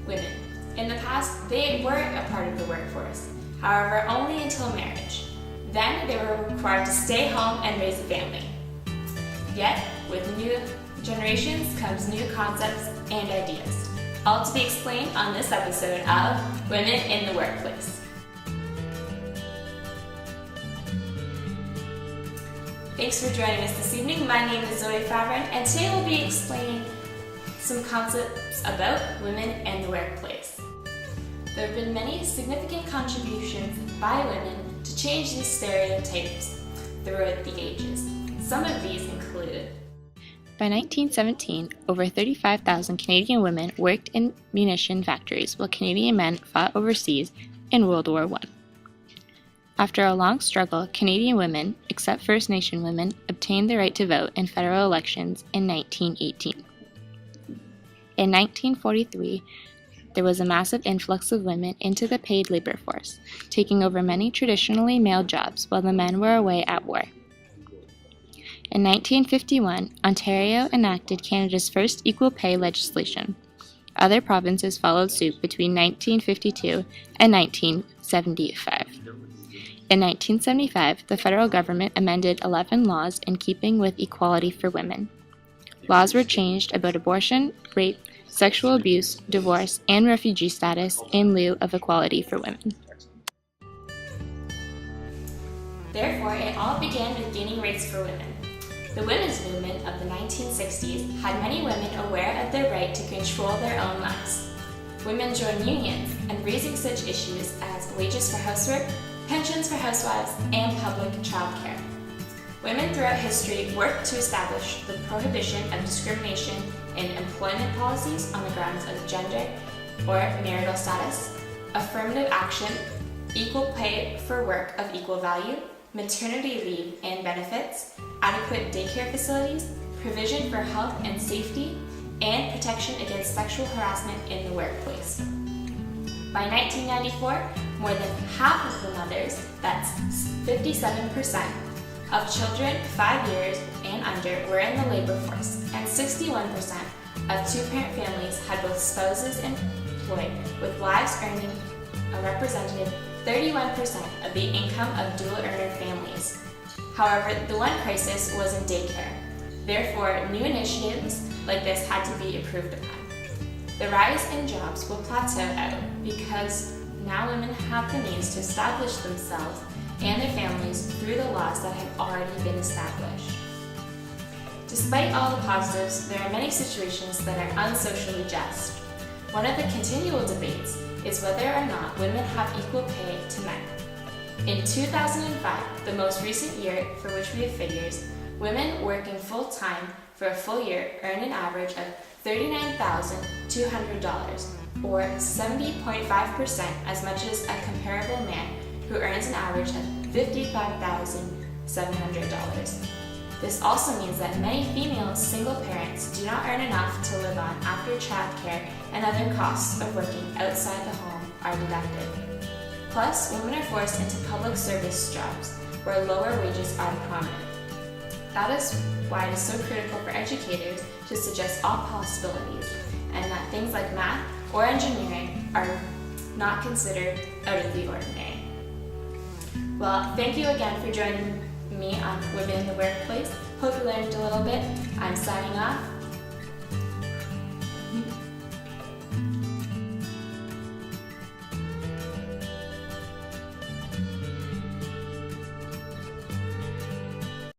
women. In the past, they were a part of the workforce, however, only until marriage. Then they were required to stay home and raise a family. Yet, with new generations comes new concepts and ideas, all to be explained on this episode of Women in the Workplace. Thanks for joining us this evening. My name is Zoe Favren, and today we'll be explaining some concepts about women and the workplace. There have been many significant contributions by women to change these stereotypes throughout the ages. Some of these include: by 1917, over 35,000 Canadian women worked in munition factories while Canadian men fought overseas in World War I. After a long struggle, Canadian women, except First Nation women, obtained the right to vote in federal elections in 1918. In 1943, there was a massive influx of women into the paid labor force, taking over many traditionally male jobs while the men were away at war. In 1951, Ontario enacted Canada's first equal pay legislation. Other provinces followed suit between 1952 and 1975. In 1975, the federal government amended 11 laws in keeping with equality for women. Laws were changed about abortion, rape, sexual abuse, divorce, and refugee status in lieu of equality for women. Therefore, it all began with gaining rights for women. The women's movement of the 1960s had many women aware of their right to control their own lives. Women joined unions and raising such issues as wages for housework, pensions for housewives, and public childcare. Women throughout history worked to establish the prohibition of discrimination in employment policies on the grounds of gender or marital status, affirmative action, equal pay for work of equal value, maternity leave and benefits, adequate daycare facilities, provision for health and safety, and protection against sexual harassment in the workplace. By 1994, more than half of the mothers, that's 57%, of children 5 years and under were in the labor force, and 61% of two-parent families had both spouses employed, with wives earning a representative 31% of the income of dual-earner families. However, the one crisis was in daycare. Therefore, new initiatives like this had to be approved upon. The rise in jobs will plateau out because now women have the means to establish themselves and their families through the laws that have already been established. Despite all the positives, there are many situations that are unsocially just. One of the continual debates is whether or not women have equal pay to men. In 2005, the most recent year for which we have figures, women working full-time for a full year earn an average of $39,200, or 70.5% as much as a comparable man who earns an average of $55,700. This also means that many female single parents do not earn enough to live on after childcare and other costs of working outside the home are deducted. Plus, women are forced into public service jobs where lower wages are prominent. That is why it is so critical for educators to suggest all possibilities and that things like math or engineering are not considered out of the ordinary. Well, thank you again for joining me on Women in the Workplace. Hope you learned a little bit. I'm signing off.